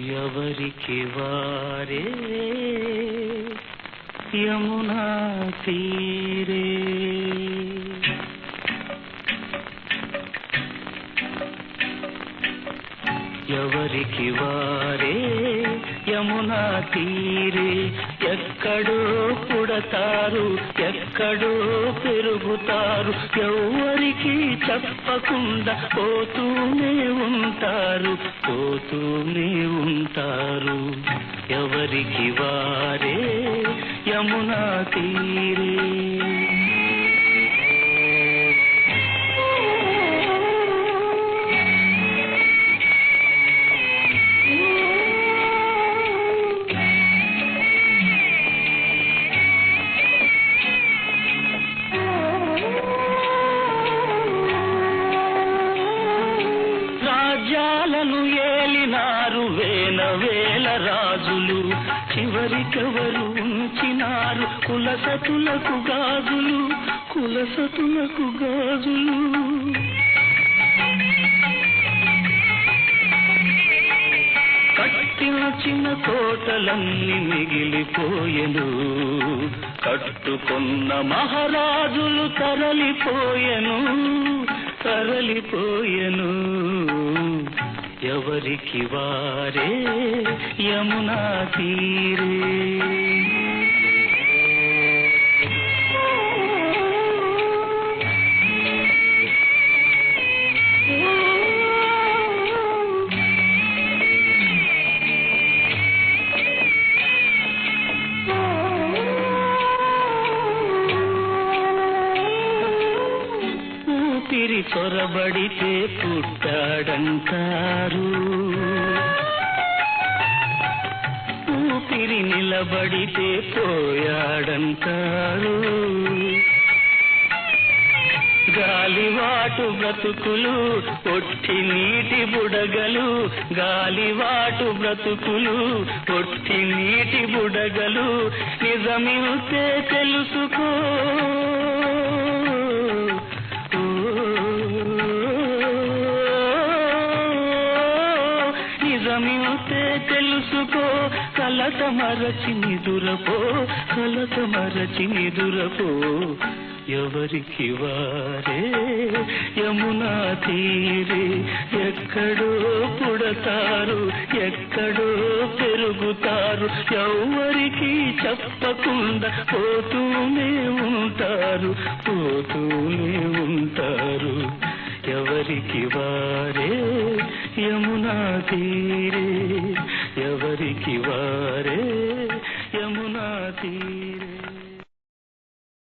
ఎవరికి వారే యమునా తీరే ఎవరికి వారే యమునా తీరే ఎక్కడో పుడతారు ఎక్కడో పెరుగుతారు ఎవరికి చెప్పకుండా పోతూనే ఉంటారు ఎవరికి వారే యమునా తీరే ఏలినారు వేల రాజులు చివరికెవరు ఉంచినారు కులసతులకు గాజులు కట్టిన చిన్న కోటలన్నీ మిగిలిపోయెను కట్టుకున్న మహారాజులు తరలిపోయెను ఎవరికి వారే యమునా తీరే ఊపిరి చొరబడితే పుట్టాడంటారు ఊపిరి నిలబడితే పోయాడంటారు గాలివాటు బ్రతుకులు ఒట్టి నీటి బుడగలు గాలివాటు బ్రతుకులు ఒట్టి నీటి బుడగలు నిజమితే తెలుసుకో నిజమితే తెలుసుకో కలత మరచి నిదురపో ఎవరికి వారే యమునా తీరే ఎక్కడో పుడతారు ఎక్కడో పెరుగుతారు ఎవరికి చెప్పకుండా పోతూనే ఉంటారు ఎవరికి వారే యమునా తీరే ఎవరికి వారే యమునా తీరే